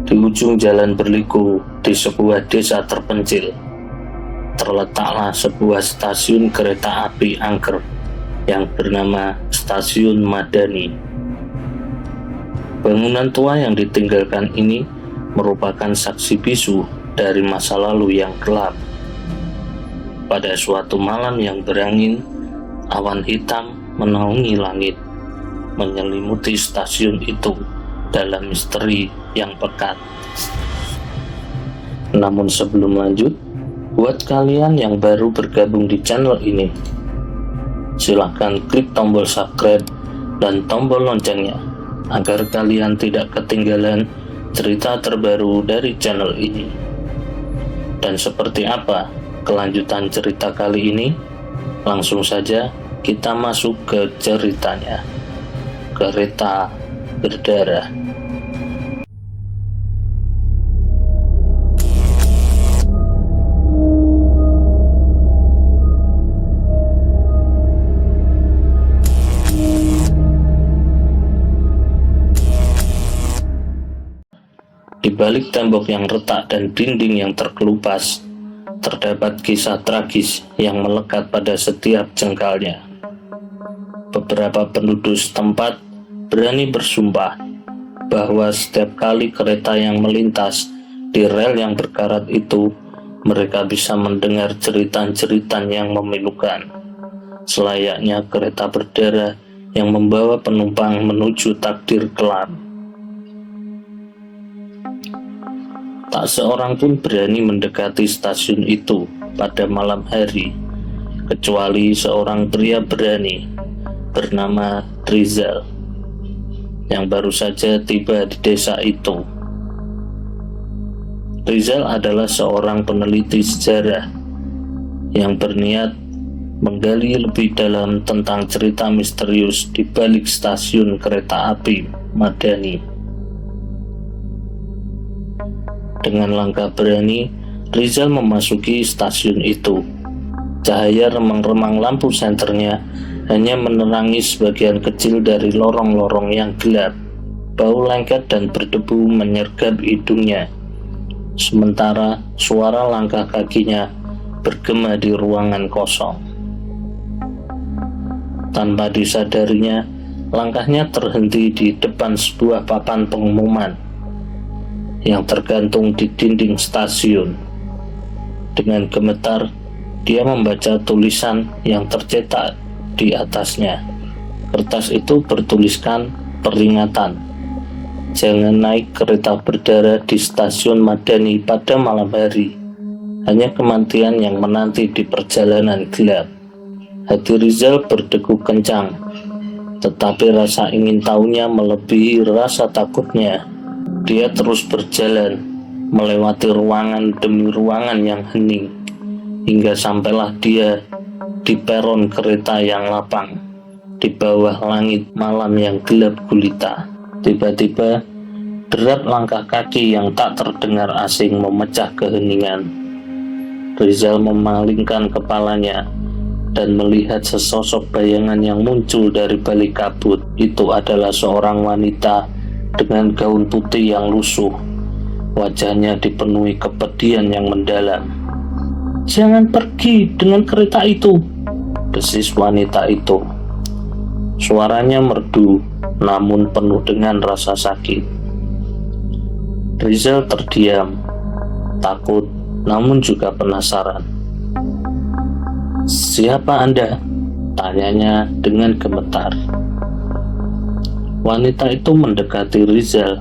Di ujung jalan berliku di sebuah desa terpencil, terletaklah sebuah stasiun kereta api angker yang bernama Stasiun Madani. Bangunan tua yang ditinggalkan ini merupakan saksi bisu dari masa lalu yang gelap. Pada suatu malam yang berangin, awan hitam menaungi langit, menyelimuti stasiun itu dalam misteri yang pekat. Namun sebelum lanjut, buat kalian yang baru bergabung di channel ini, silahkan klik tombol subscribe dan tombol loncengnya agar kalian tidak ketinggalan cerita terbaru dari channel ini. Dan seperti apa kelanjutan cerita kali ini? Langsung saja kita masuk ke ceritanya. Kereta berdarah. Di balik tembok yang retak dan dinding yang terkelupas, terdapat kisah tragis yang melekat pada setiap jengkalnya. Beberapa penduduk setempat berani bersumpah bahwa setiap kali kereta yang melintas di rel yang berkarat itu, mereka bisa mendengar jeritan-jeritan yang memilukan, selayaknya kereta berdarah yang membawa penumpang menuju takdir kelam. Tak seorang pun berani mendekati stasiun itu pada malam hari, kecuali seorang pria berani bernama Rizal yang baru saja tiba di desa itu. Rizal adalah seorang peneliti sejarah yang berniat menggali lebih dalam tentang cerita misterius di balik stasiun kereta api Madani. Dengan langkah berani, Rizal memasuki stasiun itu. Cahaya remang-remang lampu senternya hanya menerangi sebagian kecil dari lorong-lorong yang gelap. Bau lengket dan berdebu menyergap hidungnya. Sementara suara langkah kakinya bergema di ruangan kosong. Tanpa disadarinya, langkahnya terhenti di depan sebuah papan pengumuman yang tergantung di dinding stasiun. Dengan gemetar, dia membaca tulisan yang tercetak di atasnya. Kertas itu bertuliskan peringatan, jangan naik kereta berdarah di stasiun Madani pada malam hari. Hanya kematian yang menanti di perjalanan gelap. Hati Rizal berdegup kencang, tetapi rasa ingin tahunya melebihi rasa takutnya. Dia terus berjalan, melewati ruangan demi ruangan yang hening, hingga sampailah dia di peron kereta yang lapang, di bawah langit malam yang gelap gulita. Tiba-tiba, derap langkah kaki yang tak terdengar asing memecah keheningan. Rizal memalingkan kepalanya dan melihat sesosok bayangan yang muncul dari balik kabut. Itu adalah seorang wanita dengan gaun putih yang lusuh. Wajahnya dipenuhi kepedihan yang mendalam. "Jangan pergi dengan kereta itu," desis wanita itu. Suaranya merdu, namun penuh dengan rasa sakit. Rizal terdiam, takut, namun juga penasaran. "Siapa Anda?" tanyanya dengan gemetar. Wanita itu mendekati Rizal,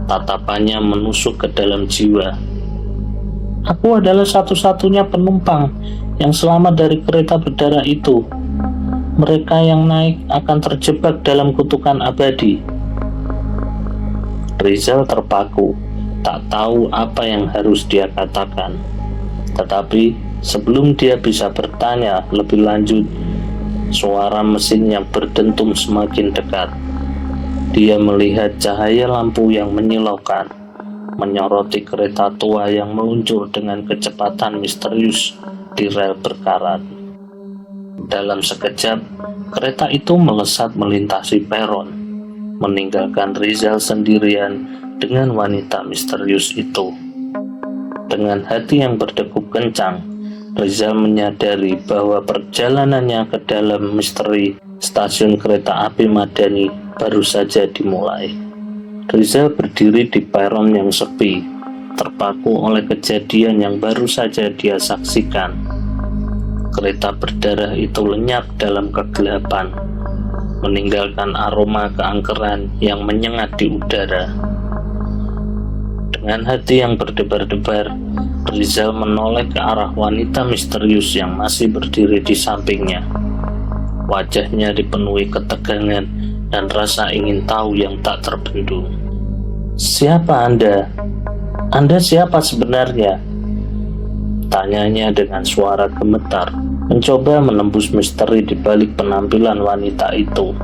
tatapannya menusuk ke dalam jiwa. "Aku adalah satu-satunya penumpang yang selamat dari kereta berdarah itu. Mereka yang naik akan terjebak dalam kutukan abadi." Rizal terpaku, tak tahu apa yang harus dia katakan. Tetapi sebelum dia bisa bertanya lebih lanjut, suara mesin yang berdentum semakin dekat. Dia melihat cahaya lampu yang menyilaukan, menyoroti kereta tua yang meluncur dengan kecepatan misterius di rel berkarat. Dalam sekejap, kereta itu melesat melintasi peron, meninggalkan Rizal sendirian dengan wanita misterius itu. Dengan hati yang berdegup kencang, Rizal menyadari bahwa perjalanannya ke dalam misteri stasiun kereta api Madani baru saja dimulai. Rizal berdiri di peron yang sepi, terpaku oleh kejadian yang baru saja dia saksikan. Kereta berdarah itu lenyap dalam kegelapan, meninggalkan aroma keangkeran yang menyengat di udara. Dengan hati yang berdebar-debar, Rizal menoleh ke arah wanita misterius yang masih berdiri di sampingnya. Wajahnya dipenuhi ketegangan dan rasa ingin tahu yang tak terbendung. "Siapa Anda? Anda siapa sebenarnya?" tanyanya dengan suara gemetar, mencoba menembus misteri di balik penampilan wanita itu.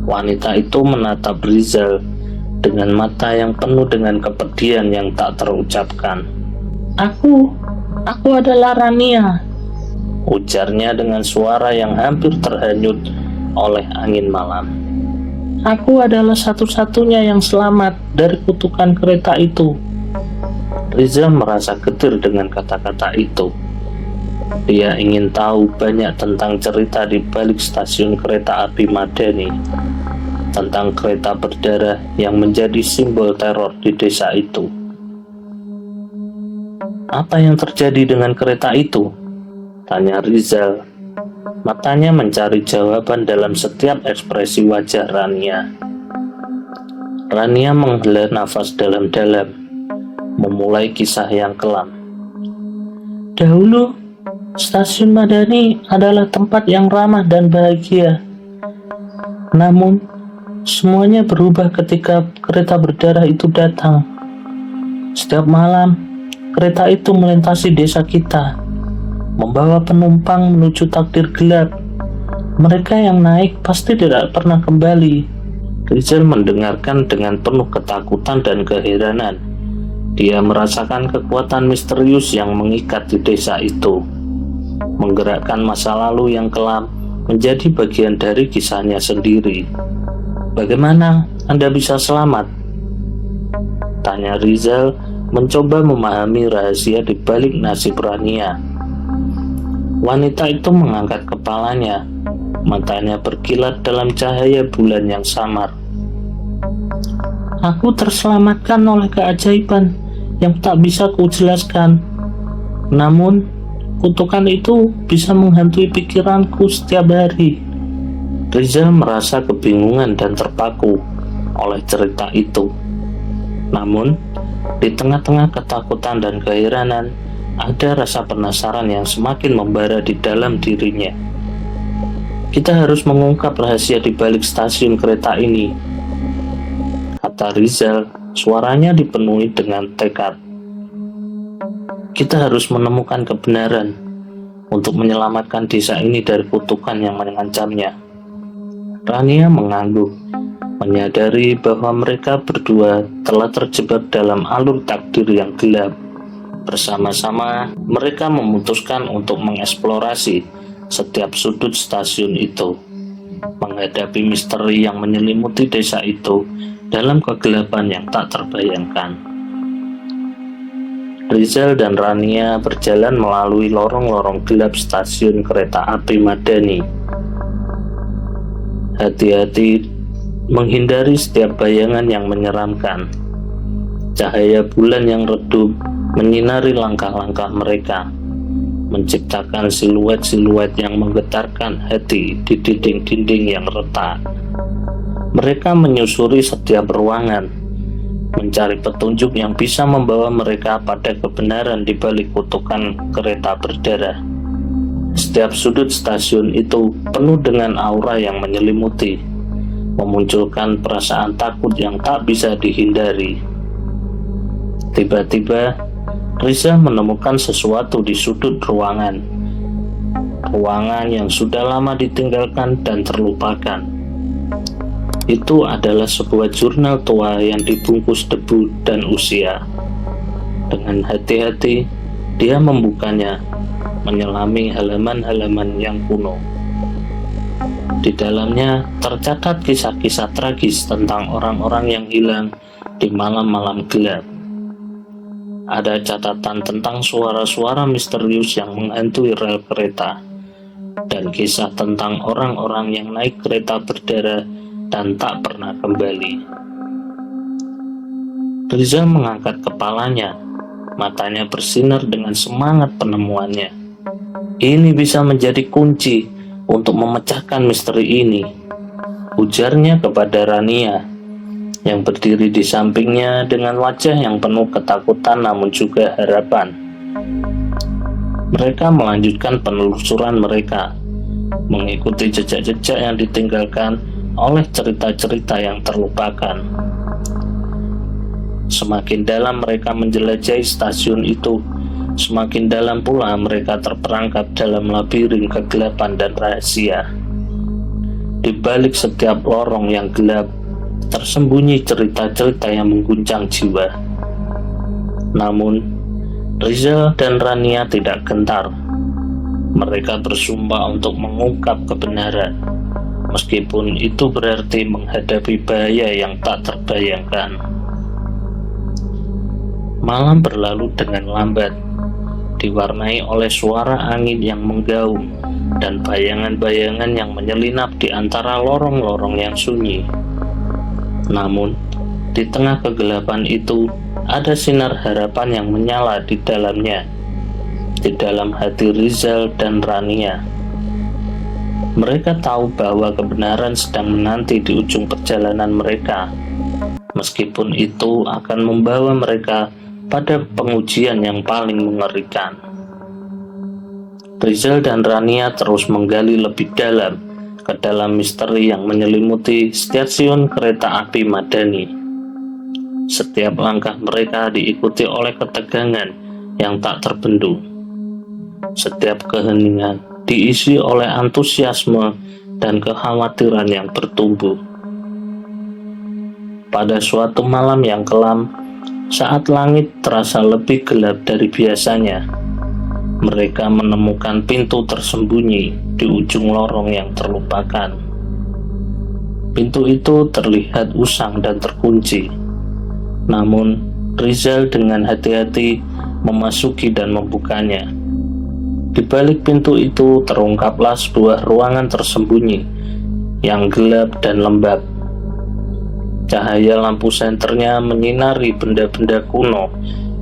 Wanita itu menatap Rizal dengan mata yang penuh dengan kepedihan yang tak terucapkan. Aku adalah Rania," ujarnya dengan suara yang hampir terhanyut oleh angin malam. "Aku adalah satu-satunya yang selamat dari kutukan kereta itu." Rizal merasa getir dengan kata-kata itu. Dia ingin tahu banyak tentang cerita di balik stasiun kereta api Madani, tentang kereta berdarah yang menjadi simbol teror di desa itu. "Apa yang terjadi dengan kereta itu?" tanya Rizal. Matanya mencari jawaban dalam setiap ekspresi wajah Rania. Rania menghela nafas dalam-dalam, memulai kisah yang kelam. "Dahulu, stasiun Madani adalah tempat yang ramah dan bahagia. Namun, semuanya berubah ketika kereta berdarah itu datang. Setiap malam, kereta itu melintasi desa kita, membawa penumpang menuju takdir gelap. Mereka yang naik pasti tidak pernah kembali." Rizal mendengarkan dengan penuh ketakutan dan keheranan. Dia merasakan kekuatan misterius yang mengikat di desa itu, menggerakkan masa lalu yang kelam menjadi bagian dari kisahnya sendiri. "Bagaimana Anda bisa selamat?" tanya Rizal, mencoba memahami rahasia di balik nasib Rania. Wanita itu mengangkat kepalanya, matanya berkilat dalam cahaya bulan yang samar. "Aku terselamatkan oleh keajaiban yang tak bisa kujelaskan. Namun, kutukan itu bisa menghantui pikiranku setiap hari." Rizal merasa kebingungan dan terpaku oleh cerita itu. Namun, di tengah-tengah ketakutan dan keheranan, ada rasa penasaran yang semakin membara di dalam dirinya. "Kita harus mengungkap rahasia di balik stasiun kereta ini," kata Rizal, suaranya dipenuhi dengan tekad. "Kita harus menemukan kebenaran untuk menyelamatkan desa ini dari kutukan yang mengancamnya." Rania mengangguk, menyadari bahwa mereka berdua telah terjebak dalam alur takdir yang gelap. Bersama-sama, mereka memutuskan untuk mengeksplorasi setiap sudut stasiun itu, menghadapi misteri yang menyelimuti desa itu dalam kegelapan yang tak terbayangkan. Rizal dan Rania berjalan melalui lorong-lorong gelap stasiun kereta api Madani. Hati-hati menghindari setiap bayangan yang menyeramkan. Cahaya bulan yang redup menyinari langkah-langkah mereka, menciptakan siluet-siluet yang menggetarkan hati di dinding-dinding yang retak. Mereka menyusuri setiap ruangan, mencari petunjuk yang bisa membawa mereka pada kebenaran di balik kutukan kereta berdarah. Setiap sudut stasiun itu penuh dengan aura yang menyelimuti, memunculkan perasaan takut yang tak bisa dihindari. Tiba-tiba, Rizal menemukan sesuatu di sudut ruangan. Ruangan yang sudah lama ditinggalkan dan terlupakan. Itu adalah sebuah jurnal tua yang dibungkus debu dan usia. Dengan hati-hati, dia membukanya, menyelami halaman-halaman yang kuno. Di dalamnya tercatat kisah-kisah tragis tentang orang-orang yang hilang di malam-malam gelap. Ada catatan tentang suara-suara misterius yang menghantui rel kereta, dan kisah tentang orang-orang yang naik kereta berdarah dan tak pernah kembali. Rizal mengangkat kepalanya, matanya bersinar dengan semangat penemuannya. Ini bisa menjadi kunci untuk memecahkan misteri ini, ujarnya kepada Rania yang berdiri di sampingnya dengan wajah yang penuh ketakutan namun juga harapan. Mereka melanjutkan penelusuran mereka, mengikuti jejak-jejak yang ditinggalkan oleh cerita-cerita yang terlupakan. Semakin dalam mereka menjelajahi stasiun itu, semakin dalam pula mereka terperangkap dalam labirin kegelapan dan rahasia. Di balik setiap lorong yang gelap, tersembunyi cerita-cerita yang mengguncang jiwa. Namun, Rizal dan Rania tidak gentar. Mereka bersumpah untuk mengungkap kebenaran, meskipun itu berarti menghadapi bahaya yang tak terbayangkan. Malam berlalu dengan lambat, diwarnai oleh suara angin yang menggaung dan bayangan-bayangan yang menyelinap di antara lorong-lorong yang sunyi. Namun, di tengah kegelapan itu, ada sinar harapan yang menyala di dalamnya, di dalam hati Rizal dan Rania. Mereka tahu bahwa kebenaran sedang menanti di ujung perjalanan mereka, meskipun itu akan membawa mereka pada pengujian yang paling mengerikan. Rizal dan Rania terus menggali lebih dalam ke dalam misteri yang menyelimuti stasiun kereta api Madani. Setiap langkah mereka diikuti oleh ketegangan yang tak terbendung. Setiap keheningan diisi oleh antusiasme dan kekhawatiran yang bertumbuh. Pada suatu malam yang kelam, saat langit terasa lebih gelap dari biasanya, mereka menemukan pintu tersembunyi di ujung lorong yang terlupakan. Pintu itu terlihat usang dan terkunci. Namun, Rizal dengan hati-hati memasuki dan membukanya. Di balik pintu itu terungkaplah sebuah ruangan tersembunyi yang gelap dan lembab. Cahaya lampu senternya menyinari benda-benda kuno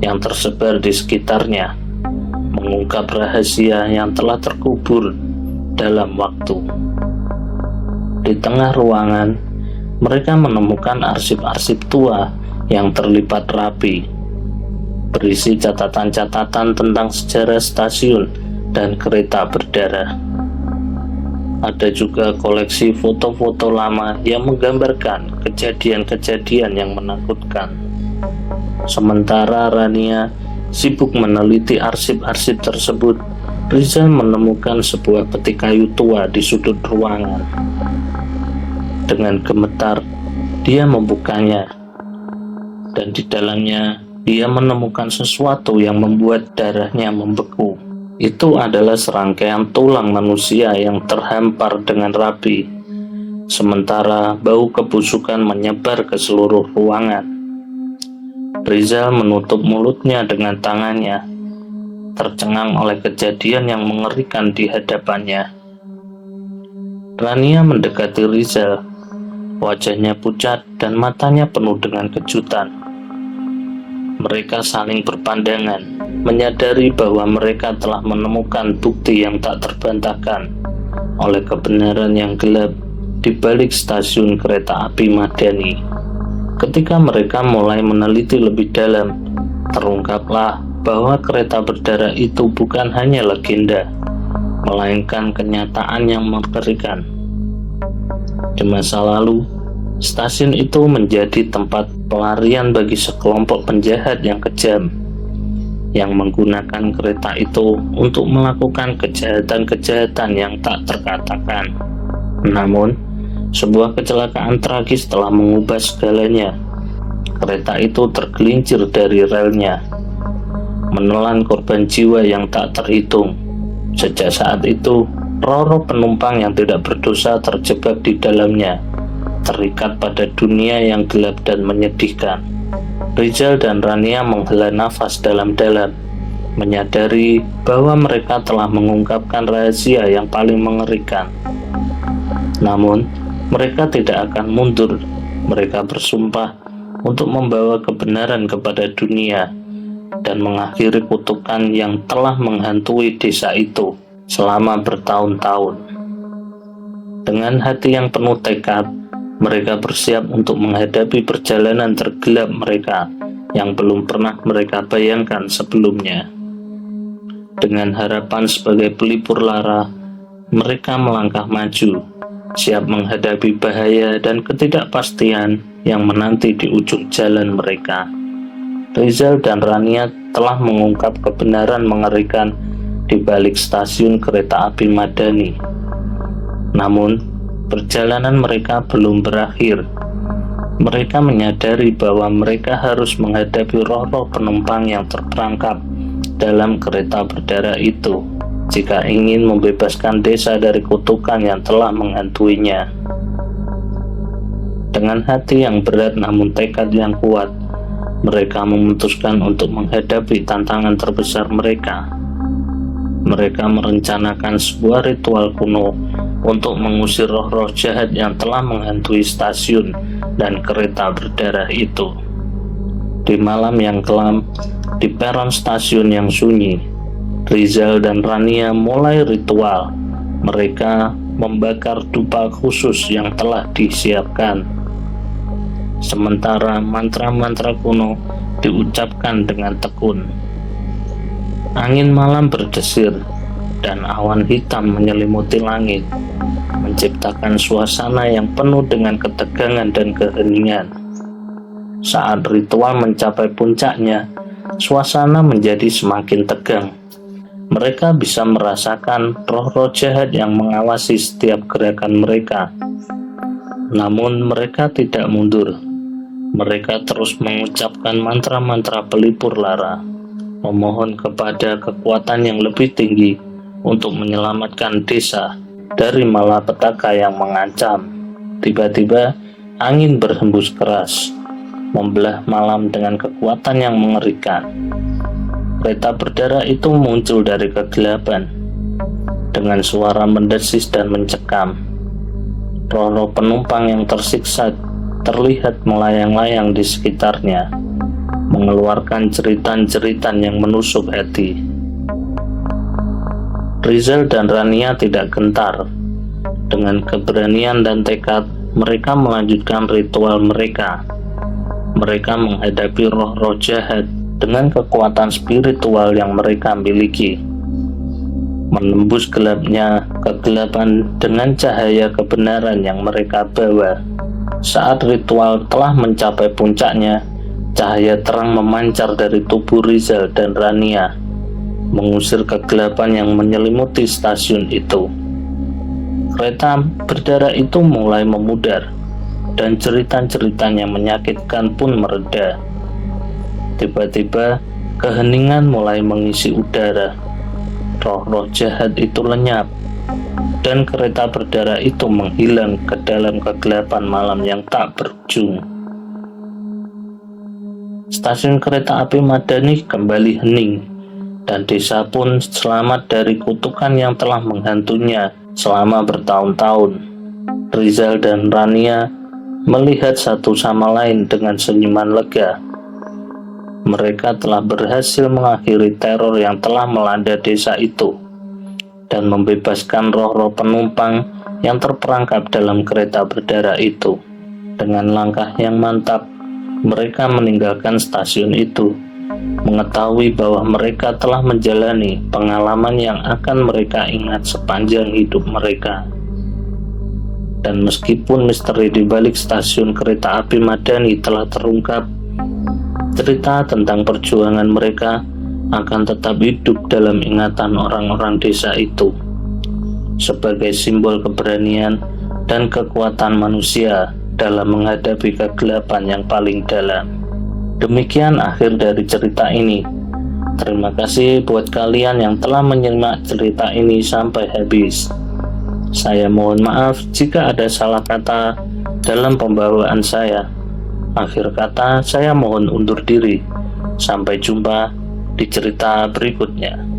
yang tersebar di sekitarnya, mengungkap rahasia yang telah terkubur dalam waktu. Di tengah ruangan, mereka menemukan arsip-arsip tua yang terlipat rapi, berisi catatan-catatan tentang sejarah stasiun dan kereta berdarah. Ada juga koleksi foto-foto lama yang menggambarkan kejadian-kejadian yang menakutkan. Sementara Rania sibuk meneliti arsip-arsip tersebut, Rizal menemukan sebuah peti kayu tua di sudut ruangan. Dengan gemetar, dia membukanya, dan di dalamnya dia menemukan sesuatu yang membuat darahnya membeku. Itu adalah serangkaian tulang manusia yang terhampar dengan rapi, sementara bau kebusukan menyebar ke seluruh ruangan. Rizal menutup mulutnya dengan tangannya, tercengang oleh kejadian yang mengerikan di hadapannya. Rania mendekati Rizal, wajahnya pucat dan matanya penuh dengan kejutan. Mereka saling berpandangan, menyadari bahwa mereka telah menemukan bukti yang tak terbantahkan oleh kebenaran yang gelap di balik stasiun kereta api Madani. Ketika mereka mulai meneliti lebih dalam, terungkaplah bahwa kereta berdarah itu bukan hanya legenda, melainkan kenyataan yang mengerikan. Di masa lalu, stasiun itu menjadi tempat pelarian bagi sekelompok penjahat yang kejam, yang menggunakan kereta itu untuk melakukan kejahatan-kejahatan yang tak terkatakan. Namun, sebuah kecelakaan tragis telah mengubah segalanya. Kereta itu tergelincir dari relnya, menelan korban jiwa yang tak terhitung. Sejak saat itu, roh-roh penumpang yang tidak berdosa terjebak di dalamnya, terikat pada dunia yang gelap dan menyedihkan. Rizal dan Rania menghela nafas dalam-dalam, menyadari bahwa mereka telah mengungkapkan rahasia yang paling mengerikan. Namun, mereka tidak akan mundur. Mereka bersumpah untuk membawa kebenaran kepada dunia dan mengakhiri kutukan yang telah menghantui desa itu selama bertahun-tahun. Dengan hati yang penuh tekad, mereka bersiap untuk menghadapi perjalanan tergelap mereka yang belum pernah mereka bayangkan sebelumnya. Dengan harapan sebagai pelipur lara, mereka melangkah maju, siap menghadapi bahaya dan ketidakpastian yang menanti di ujung jalan mereka. Rizal dan Rania telah mengungkap kebenaran mengerikan di balik stasiun kereta api Madani. Namun, perjalanan mereka belum berakhir. Mereka menyadari bahwa mereka harus menghadapi roh-roh penumpang yang terperangkap dalam kereta berdarah itu jika ingin membebaskan desa dari kutukan yang telah menghantuinya. Dengan hati yang berat namun tekad yang kuat, mereka memutuskan untuk menghadapi tantangan terbesar mereka. Mereka merencanakan sebuah ritual kuno untuk mengusir roh-roh jahat yang telah menghantui stasiun dan kereta berdarah itu. Di malam yang kelam, di peron stasiun yang sunyi, Rizal dan Rania mulai ritual. Mereka membakar dupa khusus yang telah disiapkan. Sementara mantra-mantra kuno diucapkan dengan tekun. Angin malam berdesir dan awan hitam menyelimuti langit, menciptakan suasana yang penuh dengan ketegangan dan keheningan. Saat ritual mencapai puncaknya, suasana menjadi semakin tegang. Mereka bisa merasakan roh-roh jahat yang mengawasi setiap gerakan mereka. Namun mereka tidak mundur. Mereka terus mengucapkan mantra-mantra pelipur lara, memohon kepada kekuatan yang lebih tinggi untuk menyelamatkan desa dari malapetaka yang mengancam. Tiba-tiba angin berhembus keras, membelah malam dengan kekuatan yang mengerikan. Kereta berdarah itu muncul dari kegelapan dengan suara mendesis dan mencekam. Roh-roh penumpang yang tersiksa terlihat melayang-layang di sekitarnya, mengeluarkan jeritan-jeritan yang menusuk hati. Rizal dan Rania tidak gentar. Dengan keberanian dan tekad, mereka melanjutkan ritual mereka. Mereka menghadapi roh-roh jahat dengan kekuatan spiritual yang mereka miliki, menembus gelapnya kegelapan dengan cahaya kebenaran yang mereka bawa. Saat ritual telah mencapai puncaknya, cahaya terang memancar dari tubuh Rizal dan Rania, mengusir kegelapan yang menyelimuti stasiun itu. Kereta berdarah itu mulai memudar, dan jeritan-jeritan yang menyakitkan pun mereda. Tiba-tiba, keheningan mulai mengisi udara. Roh-roh jahat itu lenyap, dan kereta berdarah itu menghilang ke dalam kegelapan malam yang tak berujung. Stasiun kereta api Madani kembali hening, dan desa pun selamat dari kutukan yang telah menghantuinya selama bertahun-tahun. Rizal dan Rania melihat satu sama lain dengan senyuman lega. Mereka telah berhasil mengakhiri teror yang telah melanda desa itu dan membebaskan roh-roh penumpang yang terperangkap dalam kereta berdarah itu. Dengan langkah yang mantap, mereka meninggalkan stasiun itu, mengetahui bahwa mereka telah menjalani pengalaman yang akan mereka ingat sepanjang hidup mereka. Dan meskipun misteri di balik stasiun kereta api Madani telah terungkap, cerita tentang perjuangan mereka akan tetap hidup dalam ingatan orang-orang desa itu sebagai simbol keberanian dan kekuatan manusia dalam menghadapi kegelapan yang paling dalam. Demikian akhir dari cerita ini. Terima kasih buat kalian yang telah menyimak cerita ini sampai habis. Saya mohon maaf jika ada salah kata dalam pembawaan saya. Akhir kata, saya mohon undur diri. Sampai jumpa di cerita berikutnya.